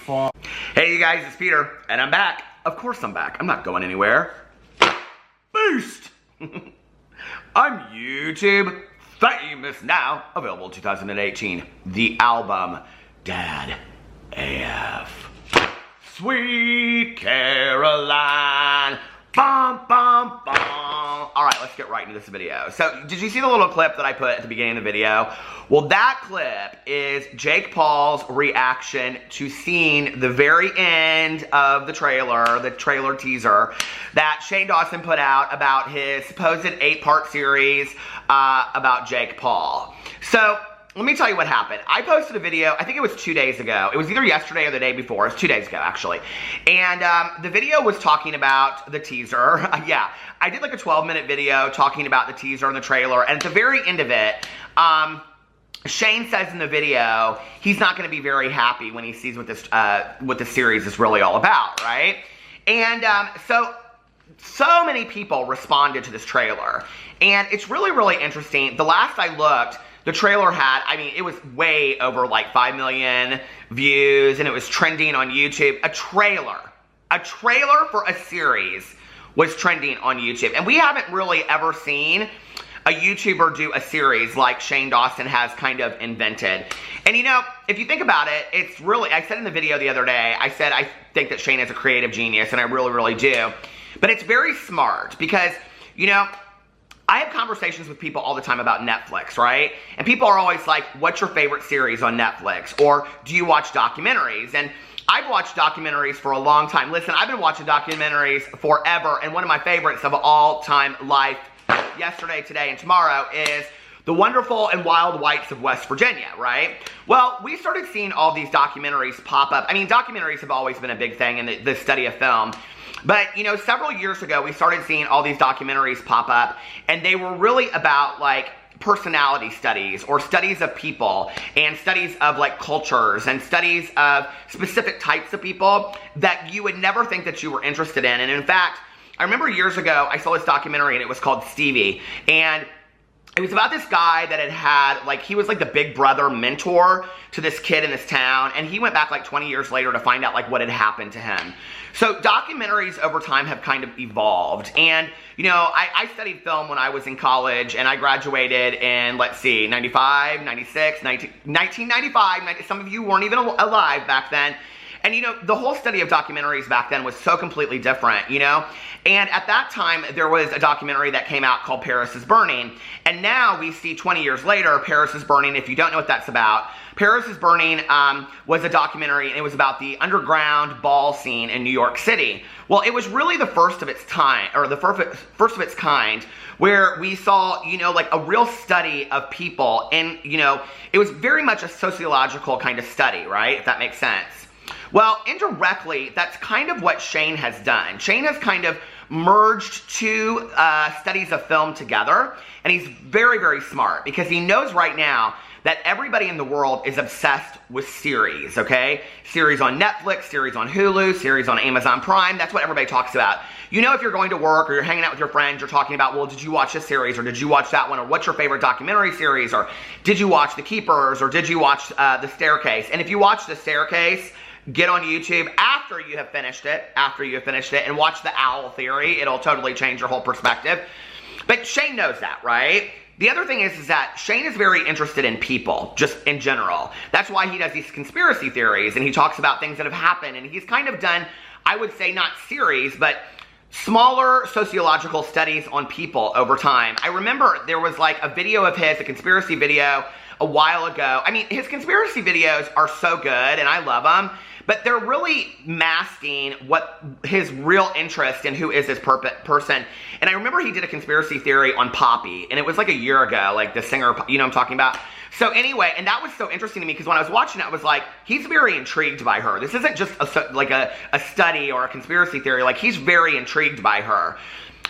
fuck. Hey you guys, it's Peter, and I'm back. Of course I'm back. I'm not going anywhere. Boost! I'm YouTube famous now. Available 2018. The album Dad AF. Sweet Caroline. Bum, bum, bum. All right, let's get right into this video. So, did you see the little clip that I put at the beginning of the video? Well, that clip is Jake Paul's reaction to seeing the very end of the trailer teaser that Shane Dawson put out about his supposed 8-part series about Jake Paul. So, let me tell you what happened. I posted a video, I think it was 2 days ago. It was either yesterday or the day before. It was 2 days ago, actually. And the video was talking about the teaser. Yeah, I did like a 12-minute video talking about the teaser and the trailer. And at the very end of it, Shane says in the video, he's not going to be very happy when he sees what this series is really all about, right? And so many people responded to this trailer. And it's really, really interesting. The last I looked, the trailer had, I mean, it was way over like 5 million views, and it was trending on YouTube. A trailer for a series was trending on YouTube. And we haven't really ever seen a YouTuber do a series like Shane Dawson has kind of invented. And you know, if you think about it, it's really, I said in the video the other day, I said I think that Shane is a creative genius, and I really, really do. But it's very smart because, you know, I have conversations with people all the time about Netflix, right? And people are always like, what's your favorite series on Netflix? Or do you watch documentaries? And I've watched documentaries for a long time. Listen, I've been watching documentaries forever, and one of my favorites of all time life, yesterday, today, and tomorrow, is The Wonderful and Wild Whites of West Virginia, right? Well, we started seeing all these documentaries pop up. I mean, documentaries have always been a big thing in the study of film. But, you know, several years ago, we started seeing all these documentaries pop up, and they were really about, like, personality studies, or studies of people, and studies of, like, cultures, and studies of specific types of people that you would never think that you were interested in. And in fact, I remember years ago, I saw this documentary, and it was called Stevie, and it was about this guy that had, like, he was like the big brother mentor to this kid in this town, and he went back like 20 years later to find out like what had happened to him. So documentaries over time have kind of evolved, and you know, I studied film when I was in college, and I graduated in, let's see, 95, 96, 1995, some of you weren't even alive back then. And, you know, the whole study of documentaries back then was so completely different, you know? And at that time, there was a documentary that came out called Paris is Burning. And now we see 20 years later, Paris is Burning. If you don't know what that's about, Paris is Burning was a documentary, and it was about the underground ball scene in New York City. Well, it was really the first of its time, or the first of its kind, where we saw, you know, like a real study of people. And, you know, it was very much a sociological kind of study, right? If that makes sense. Well, indirectly, that's kind of what Shane has done. Shane has kind of merged two studies of film together, and he's very, very smart because he knows right now that everybody in the world is obsessed with series, okay? Series on Netflix, series on Hulu, series on Amazon Prime. That's what everybody talks about. You know, if you're going to work or you're hanging out with your friends, you're talking about, well, did you watch this series, or did you watch that one, or what's your favorite documentary series, or did you watch The Keepers, or did you watch The Staircase? And if you watch The Staircase, get on YouTube after you have finished it, and watch The Owl Theory. It'll totally change your whole perspective. But Shane knows that, right? The other thing is that Shane is very interested in people, just in general. That's why he does these conspiracy theories, and he talks about things that have happened, and he's kind of done, I would say, not series, but smaller sociological studies on people over time. I remember there was like a video of his, a conspiracy video, a while ago. I mean, his conspiracy videos are so good, and I love them, but they're really masking what his real interest in who is this person. And I remember he did a conspiracy theory on Poppy, and it was like a year ago, like the singer, you know what I'm talking about? So anyway, and that was so interesting to me because when I was watching it, I was like, he's very intrigued by her. This isn't just a study or a conspiracy theory. Like, he's very intrigued by her.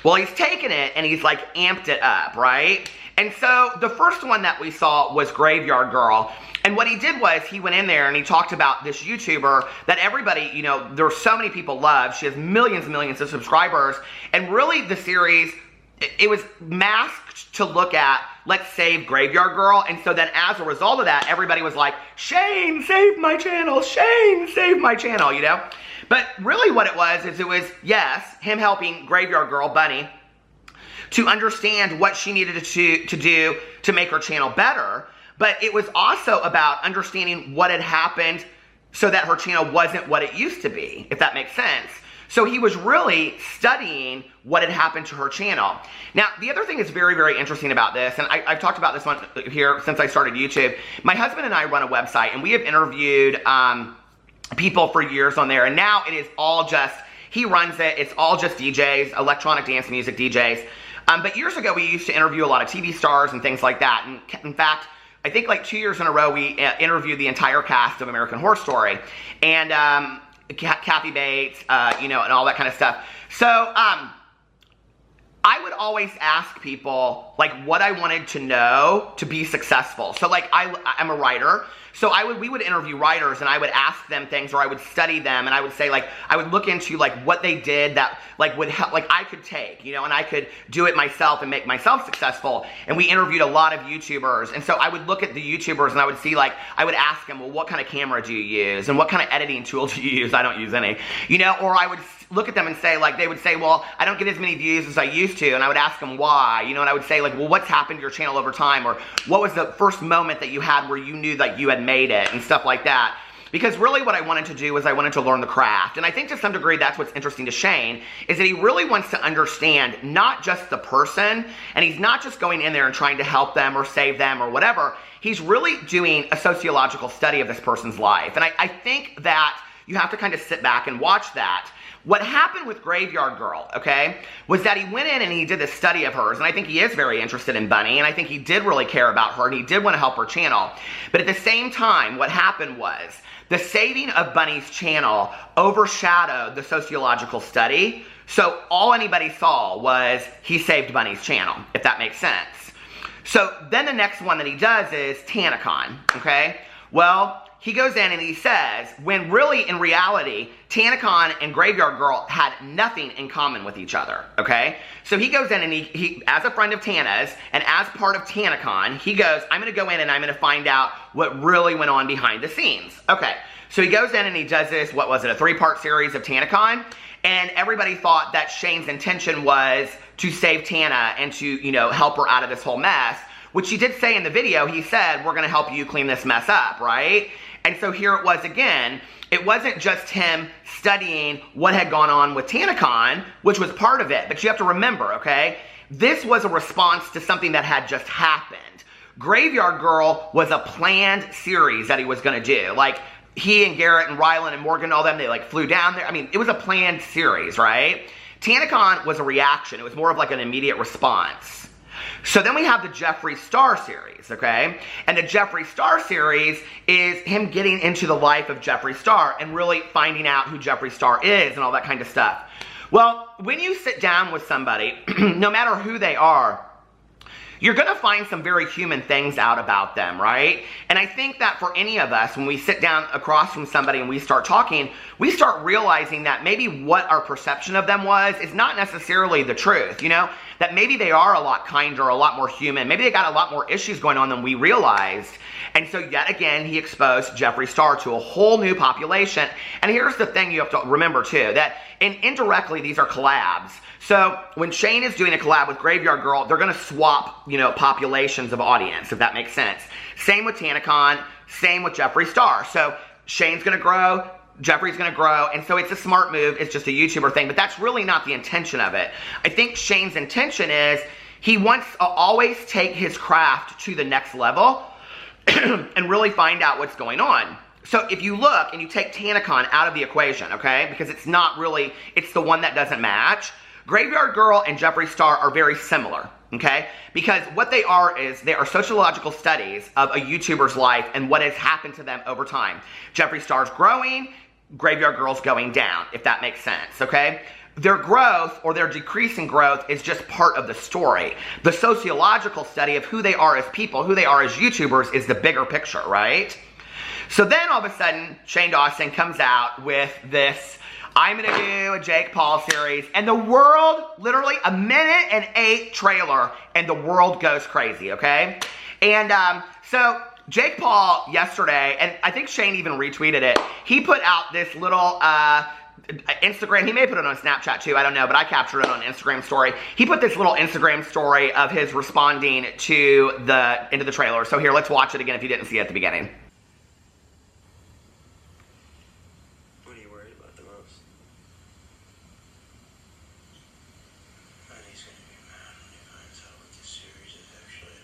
Well, he's taken it and he's like amped it up, right? And so the first one that we saw was Graveyard Girl. And what he did was he went in there and he talked about this YouTuber that everybody, you know, there's so many people love. She has millions and millions of subscribers. And really the series it was masked to look at, let's save Graveyard Girl. And so then as a result of that, everybody was like, Shane, save my channel. Shane, save my channel, you know? But really what it was is it was, yes, him helping Graveyard Girl, Bunny, to understand what she needed to do to make her channel better. But it was also about understanding what had happened so that her channel wasn't what it used to be, if that makes sense. So he was really studying what had happened to her channel. Now, the other thing that's very, very interesting about this, and I've talked about this one here since I started YouTube. My husband and I run a website, and we have interviewed people for years on there, and now it is all just, he runs it, it's all just DJs, electronic dance music DJs. But years ago, we used to interview a lot of TV stars and things like that. And in fact, I think like 2 years in a row, we interviewed the entire cast of American Horror Story. And Kathy Bates, you know, and all that kind of stuff. So, I would always ask people, like, what I wanted to know to be successful. So, like, I'm a writer. So we would interview writers, and I would ask them things, or I would study them, and I would say, like, I would look into, like, what they did that, like, would help, like, I could take, you know, and I could do it myself and make myself successful. And we interviewed a lot of YouTubers, and so I would look at the YouTubers, and I would see, like, I would ask them, well, what kind of camera do you use? And what kind of editing tool do you use? I don't use any, you know, or I would look at them and say, like, they would say, well, I don't get as many views as I used to, and I would ask them why, you know, and I would say, like, well, what's happened to your channel over time, or what was the first moment that you had where you knew that you had made it, and stuff like that. Because really what I wanted to do was I wanted to learn the craft, and I think to some degree that's what's interesting to Shane, is that he really wants to understand not just the person, and he's not just going in there and trying to help them or save them or whatever, he's really doing a sociological study of this person's life, and I think that you have to kind of sit back and watch that. What happened with Graveyard Girl, okay, was that he went in and he did this study of hers, and I think he is very interested in Bunny, and I think he did really care about her, and he did want to help her channel. But at the same time, what happened was, the saving of Bunny's channel overshadowed the sociological study, so all anybody saw was he saved Bunny's channel, if that makes sense. So then the next one that he does is Tana Khan, okay? Well, he goes in and he says, when really in reality, Tana Khan and Graveyard Girl had nothing in common with each other, okay? So he goes in and he as a friend of Tana's and as part of Tana Khan, he goes, I'm going to go in and I'm going to find out what really went on behind the scenes. Okay, so he goes in and he does this, what was it, a 3-part series of Tana Khan? And everybody thought that Shane's intention was to save Tana and to, you know, help her out of this whole mess, which he did say in the video. He said, we're going to help you clean this mess up, right? And so here it was again. It wasn't just him studying what had gone on with Tana Khan, which was part of it. But you have to remember, okay, this was a response to something that had just happened. Graveyard Girl was a planned series that he was going to do. Like, he and Garrett and Rylan and Morgan and all them, they like flew down there. I mean, it was a planned series, right? Tana Khan was a reaction. It was more of like an immediate response. So then we have the Jeffree Star series, okay? And the Jeffree Star series is him getting into the life of Jeffree Star and really finding out who Jeffree Star is and all that kind of stuff. Well, when you sit down with somebody, no matter who they are, you're going to find some very human things out about them, right? And I think that for any of us, when we sit down across from somebody and we start talking, we start realizing that maybe what our perception of them was is not necessarily the truth, you know? That maybe they are a lot kinder, a lot more human. Maybe they got a lot more issues going on than we realized. And so yet again, he exposed Jeffree Star to a whole new population. And here's the thing you have to remember too, that indirectly these are collabs. So when Shane is doing a collab with Graveyard Girl, they're going to swap, you know, populations of audience, if that makes sense. Same with Tana Khan, same with Jeffree Star. So Shane's going to grow, Jeffree's going to grow, and so it's a smart move. It's just a YouTuber thing, but that's really not the intention of it. I think Shane's intention is he wants to always take his craft to the next level and really find out what's going on. So if you look and you take Tana Khan out of the equation, okay, because it's not really, it's the one that doesn't match, Graveyard Girl and Jeffree Star are very similar, okay? Because what they are is they are sociological studies of a YouTuber's life and what has happened to them over time. Jeffree Star's growing, Graveyard Girl's going down, if that makes sense, okay? Their growth or their decrease in growth is just part of the story. The sociological study of who they are as people, who they are as YouTubers is the bigger picture, right? So then all of a sudden, Shane Dawson comes out with this I'm going to do a Jake Paul series. And the world, literally a 1:08 trailer, and the world goes crazy, okay? And so Jake Paul yesterday, and I think Shane even retweeted it, he put out this little Instagram, he may put it on Snapchat too, I don't know, but I captured it on Instagram story. He put this little Instagram story of his responding to into the trailer. So here, let's watch it again if you didn't see it at the beginning. What are you worried about the most? He's gonna be mad when he finds out what this series is actually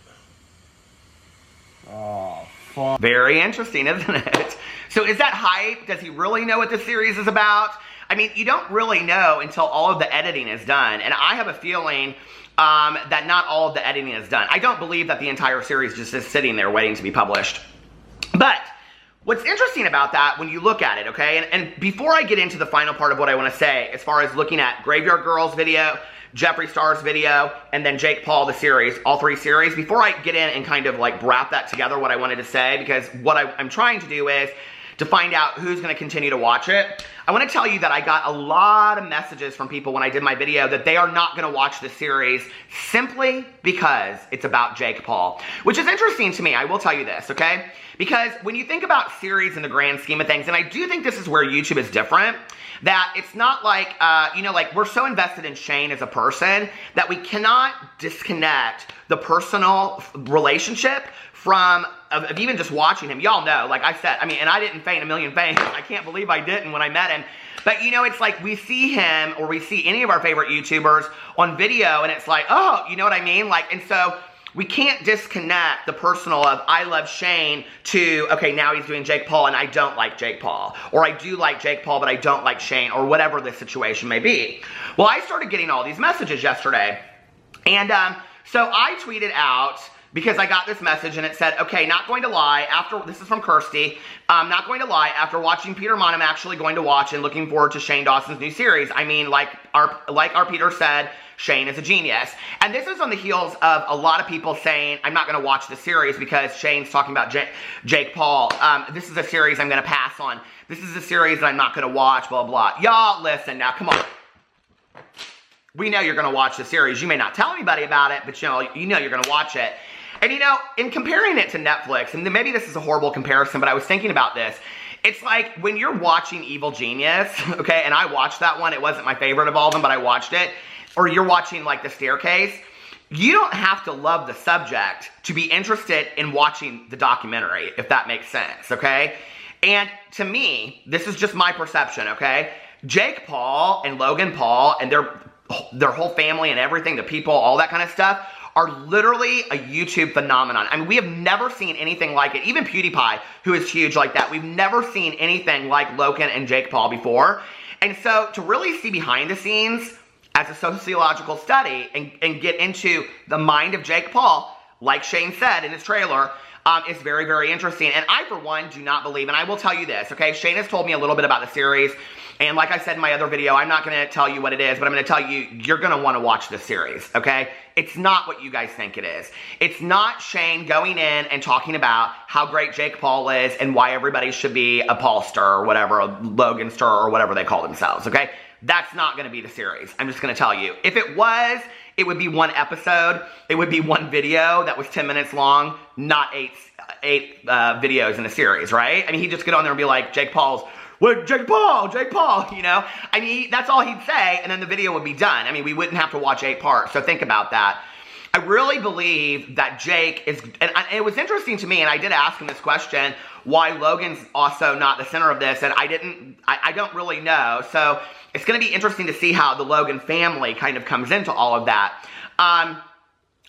about. Oh, fun. Very interesting, isn't it? So is that hype? Does he really know what this series is about? I mean, you don't really know until all of the editing is done. And I have a feeling that not all of the editing is done. I don't believe that the entire series just is sitting there waiting to be published. But what's interesting about that when you look at it, okay, and before I get into the final part of what I want to say, as far as looking at Graveyard Girls video, Jeffree Star's video, and then Jake Paul, the series, all three series, before I get in and kind of like wrap that together, what I wanted to say, because what I'm trying to do is to find out who's going to continue to watch it. I want to tell you that I got a lot of messages from people when I did my video that they are not going to watch the series simply because it's about Jake Paul, which is interesting to me. I will tell you this, okay? Because when you think about series in the grand scheme of things, and I do think this is where YouTube is different, that it's not like, you know, like we're so invested in Shane as a person that we cannot disconnect the personal relationship from of even just watching him. Y'all know, like I said, I mean, and I didn't feign a million faints. I can't believe I didn't when I met him. But, you know, it's like we see him or we see any of our favorite YouTubers on video and it's like, oh, you know what I mean? Like, and so we can't disconnect the personal of I love Shane to, okay, now he's doing Jake Paul and I don't like Jake Paul. Or I do like Jake Paul, but I don't like Shane, or whatever the situation may be. Well, I started getting all these messages yesterday. And so I tweeted out, because I got this message and it said, okay, not going to lie, this is from Kirsty, not going to lie, after watching Peter Monn, I'm actually going to watch and looking forward to Shane Dawson's new series. I mean, like our Peter said, Shane is a genius. And this is on the heels of a lot of people saying, I'm not going to watch the series because Shane's talking about Jake Paul. This is a series I'm going to pass on. This is a series that I'm not going to watch, blah, blah. Y'all, listen now, come on. We know you're going to watch the series. You may not tell anybody about it, but you know you're going to watch it. And you know, in comparing it to Netflix, and maybe this is a horrible comparison, but I was thinking about this. It's like when you're watching Evil Genius, okay, and I watched that one. It wasn't my favorite of all of them, but I watched it. Or you're watching like The Staircase. You don't have to love the subject to be interested in watching the documentary, if that makes sense, okay? And to me, this is just my perception, okay? Jake Paul and Logan Paul and their whole family and everything, the people, all that kind of stuff, are literally a YouTube phenomenon. I mean, we have never seen anything like it. Even PewDiePie, who is huge like that, we've never seen anything like Logan and Jake Paul before. And so to really see behind the scenes as a sociological study and get into the mind of Jake Paul, like Shane said in his trailer, is very, very interesting. And I, for one, do not believe, and I will tell you this, okay? Shane has told me a little bit about the series, and like I said in my other video, I'm not going to tell you what it is, but I'm going to tell you, you're going to want to watch this series, okay? It's not what you guys think it is. It's not Shane going in and talking about how great Jake Paul is and why everybody should be a Paul star or whatever, a Logan star or whatever they call themselves, okay? That's not going to be the series. I'm just going to tell you. If it was, it would be one episode. It would be one video that was 10 minutes long, not eight videos in a series, right? I mean, he'd just get on there and be like, Jake Paul, you know? I mean, that's all he'd say, and then the video would be done. I mean, we wouldn't have to watch 8 parts, so think about that. I really believe that Jake is, and it was interesting to me, and I did ask him this question, why Logan's also not the center of this, and I don't really know, so it's going to be interesting to see how the Logan family kind of comes into all of that.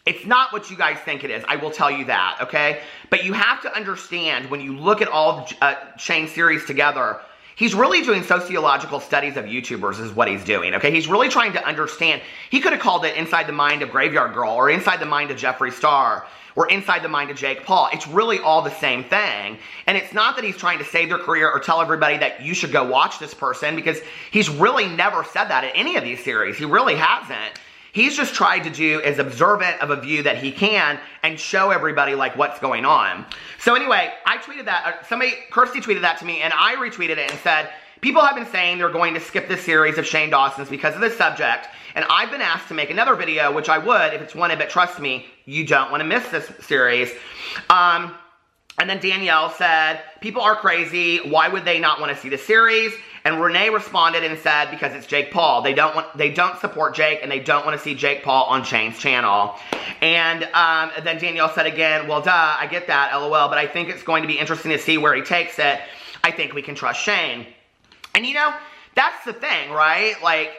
It's not what you guys think it is, I will tell you that, okay? But you have to understand, when you look at all of Shane's series together, he's really doing sociological studies of YouTubers is what he's doing, okay? He's really trying to understand. He could have called it Inside the Mind of Graveyard Girl or Inside the Mind of Jeffree Star or Inside the Mind of Jake Paul. It's really all the same thing. And it's not that he's trying to save their career or tell everybody that you should go watch this person, because he's really never said that in any of these series. He really hasn't. He's just tried to do as observant of a view that he can and show everybody like what's going on. So anyway, I tweeted that, Kirsty tweeted that to me, and I retweeted it and said, people have been saying they're going to skip this series of Shane Dawson's because of this subject, and I've been asked to make another video, which I would if it's wanted, but trust me, you don't want to miss this series. And then Danielle said, people are crazy. Why would they not want to see the series? And Renee responded and said, because it's Jake Paul. They don't support Jake, and they don't want to see Jake Paul on Shane's channel. And then Danielle said again, well, duh, I get that, LOL, but I think it's going to be interesting to see where he takes it. I think we can trust Shane. And you know, that's the thing, right? Like,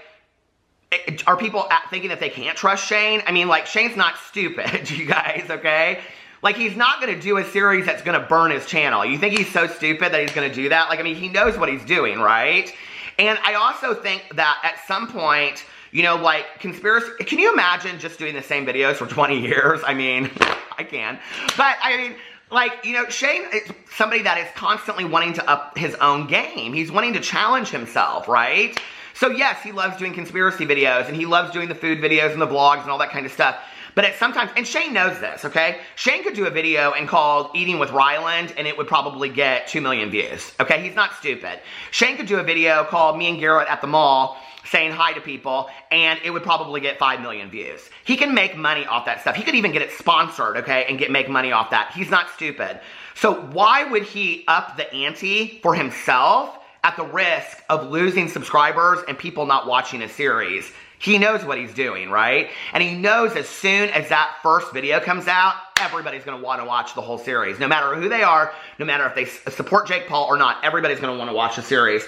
are people thinking that they can't trust Shane? I mean, like, Shane's not stupid, you guys, okay? Like, he's not going to do a series that's going to burn his channel. You think he's so stupid that he's going to do that? Like, I mean, he knows what he's doing, right? And I also think that at some point, you know, like, conspiracy... Can you imagine just doing the same videos for 20 years? I mean, I can. But, I mean, like, you know, Shane is somebody that is constantly wanting to up his own game. He's wanting to challenge himself, right? So, yes, he loves doing conspiracy videos, and he loves doing the food videos and the vlogs and all that kind of stuff. But at sometimes, and Shane knows this, okay? Shane could do a video and called Eating with Ryland, and it would probably get 2 million views, okay? He's not stupid. Shane could do a video called Me and Garrett at the Mall, saying hi to people, and it would probably get 5 million views. He can make money off that stuff. He could even get it sponsored, okay, and make money off that. He's not stupid. So why would he up the ante for himself at the risk of losing subscribers and people not watching a series? He knows what he's doing, right? And he knows as soon as that first video comes out, everybody's going to want to watch the whole series. No matter who they are, no matter if they support Jake Paul or not, everybody's going to want to watch the series.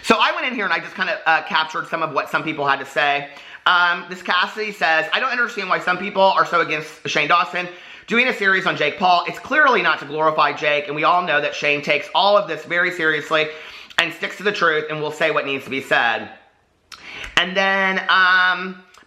So I went in here and I just kind of captured some of what some people had to say. This Cassidy says, I don't understand why some people are so against Shane Dawson doing a series on Jake Paul. It's clearly not to glorify Jake, and we all know that Shane takes all of this very seriously and sticks to the truth and will say what needs to be said. And then,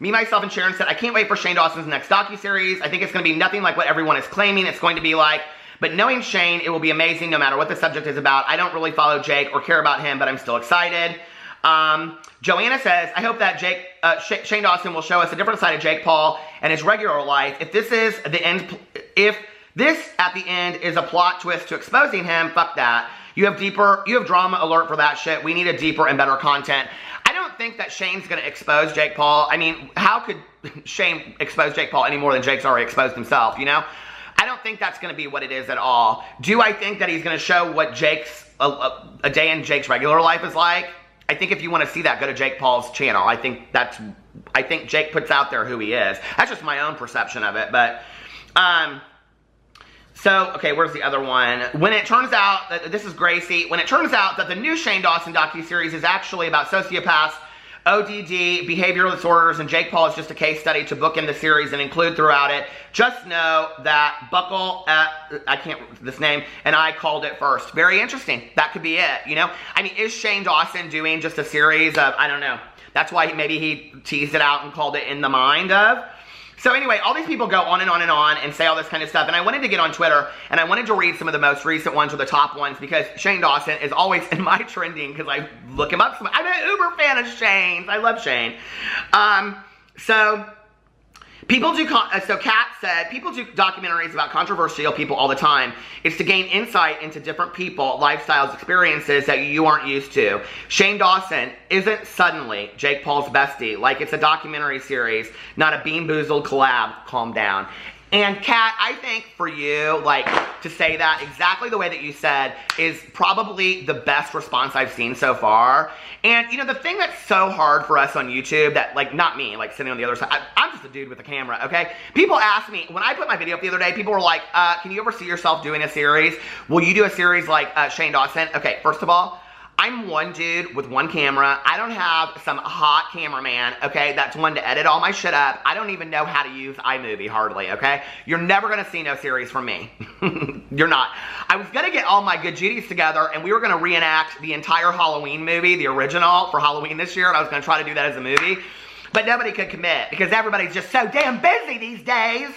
me, myself, and Sharon said, I can't wait for Shane Dawson's next docuseries. I think it's going to be nothing like what everyone is claiming it's going to be like. But knowing Shane, it will be amazing no matter what the subject is about. I don't really follow Jake or care about him, but I'm still excited. Joanna says, I hope that Shane Dawson will show us a different side of Jake Paul and his regular life. If this at the end is a plot twist to exposing him, fuck that. You have drama alert for that shit. We need a deeper and better content. I don't think that Shane's going to expose Jake Paul. I mean, how could Shane expose Jake Paul any more than Jake's already exposed himself, you know? I don't think that's going to be what it is at all. Do I think that he's going to show what a day in Jake's regular life is like? I think if you want to see that, go to Jake Paul's channel. I think Jake puts out there who he is. That's just my own perception of it, but, so, okay, where's the other one? When it turns out, this is Gracie, when it turns out that the new Shane Dawson docuseries is actually about sociopaths, ODD, behavioral disorders, and Jake Paul is just a case study to book in the series and include throughout it, just know that Buckle, I can't remember this name, and I called it first. Very interesting. That could be it, you know? I mean, is Shane Dawson doing just a series of, I don't know. That's why maybe he teased it out and called it In the Mind of. So anyway, all these people go on and on and on and say all this kind of stuff, and I wanted to get on Twitter, and I wanted to read some of the most recent ones or the top ones, because Shane Dawson is always in my trending, because I look him up. I'm an uber fan of Shane's. I love Shane. So Kat said, people do documentaries about controversial people all the time. It's to gain insight into different people, lifestyles, experiences that you aren't used to. Shane Dawson isn't suddenly Jake Paul's bestie, like it's a documentary series, not a Bean Boozled collab. Calm down. And Kat, I think for you, like, to say that exactly the way that you said is probably the best response I've seen so far. And, you know, the thing that's so hard for us on YouTube that, like, not me, like, sitting on the other side, I'm just a dude with a camera, okay? People ask me, when I put my video up the other day, people were like, can you ever see yourself doing a series? Will you do a series like Shane Dawson? Okay, first of all, I'm one dude with one camera. I don't have some hot cameraman, okay, that's one to edit all my shit up. I don't even know how to use iMovie, hardly, okay? You're never gonna see no series from me. You're not. I was gonna get all my good Judies together, and we were gonna reenact the entire Halloween movie, the original, for Halloween this year, and I was gonna try to do that as a movie. But nobody could commit, because everybody's just so damn busy these days.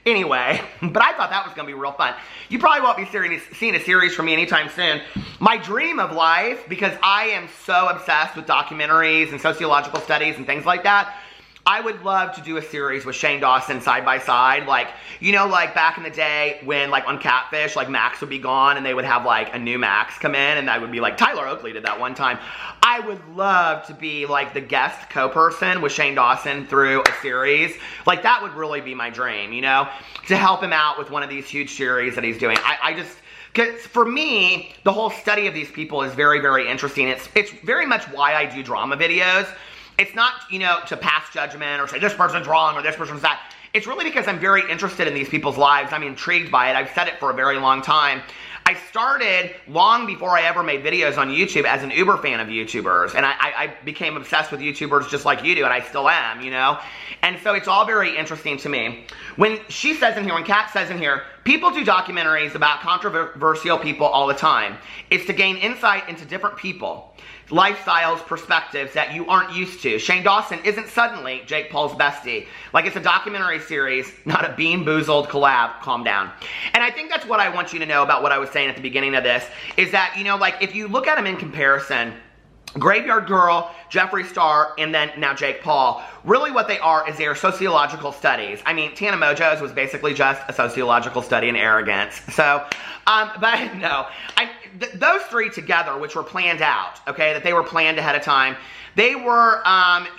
Anyway, but I thought that was going to be real fun. You probably won't be seeing a series from me anytime soon. My dream of life, because I am so obsessed with documentaries and sociological studies and things like that, I would love to do a series with Shane Dawson side by side. Like, you know, like back in the day when like on Catfish, like Max would be gone and they would have like a new Max come in, and I would be like, Tyler Oakley did that one time. I would love to be like the guest co-person with Shane Dawson through a series. Like that would really be my dream, you know, to help him out with one of these huge series that he's doing. I just, because for me, the whole study of these people is very, very interesting. It's very much why I do drama videos. It's not, you know, to pass judgment or say this person's wrong or this person's that. It's really because I'm very interested in these people's lives. I'm intrigued by it. I've said it for a very long time. I started long before I ever made videos on YouTube as an uber fan of YouTubers. And I became obsessed with YouTubers just like you do, and I still am, you know? And so it's all very interesting to me. When she says in here, when Kat says in here, people do documentaries about controversial people all the time. It's to gain insight into different people, lifestyles, perspectives that you aren't used to. Shane Dawson isn't suddenly Jake Paul's bestie. Like, it's a documentary series, not a bean-boozled collab. Calm down. And I think that's what I want you to know about what I was saying at the beginning of this, is that, you know, like, if you look at them in comparison, Graveyard Girl, Jeffree Star, and then now Jake Paul, really what they are is they are sociological studies. I mean, Tana Mojo's was basically just a sociological study in arrogance. So, but no, those three together, which were planned out, okay, that they were planned ahead of time, they were,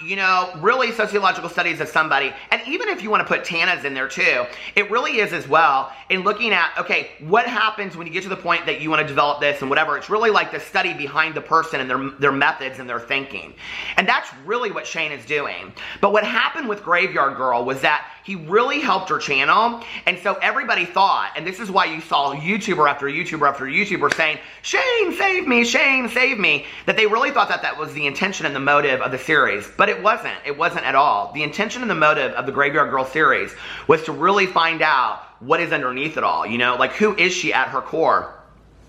you know, really sociological studies of somebody. And even if you want to put Tana's in there too, it really is as well in looking at, okay, what happens when you get to the point that you want to develop this and whatever. It's really like the study behind the person and their methods and their thinking. And that's really what Shane is doing. But what happened with Graveyard Girl was that he really helped her channel. And so everybody thought, and this is why you saw YouTuber after YouTuber after YouTuber saying, Shane, save me, Shane, save me, that they really thought that that was the intention and the motive of the series. But it wasn't. It wasn't at all. The intention and the motive of the Graveyard Girl series was to really find out what is underneath it all, you know, like who is she at her core.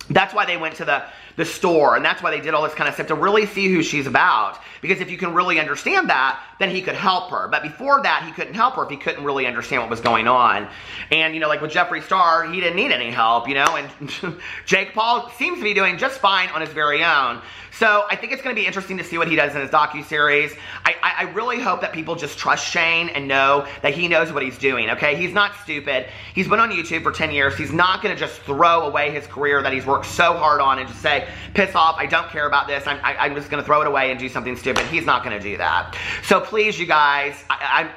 That's why they went to the store, and that's why they did all this kind of stuff, to really see who she's about. Because if you can really understand that, then he could help her. But before that, he couldn't help her if he couldn't really understand what was going on. And, you know, like with Jeffree Star, he didn't need any help, you know, and Jake Paul seems to be doing just fine on his very own. So I think it's going to be interesting to see what he does in his docuseries. I really hope that people just trust Shane and know that he knows what he's doing, okay? He's not stupid. He's been on YouTube for 10 years. He's not going to just throw away his career that he's worked so hard on and just say, piss off, I don't care about this. I'm just going to throw it away and do something stupid. He's not going to do that. So please, you guys, I'm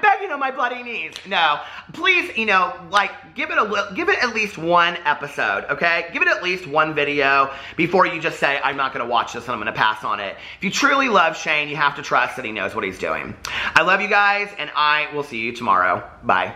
begging on my bloody knees. No, please, you know, like, give it at least one episode, okay? Give it at least one video before you just say, I'm not going to watch this and I'm going to pass on it. If you truly love Shane, you have to trust that he knows what he's doing. I love you guys, and I will see you tomorrow. Bye.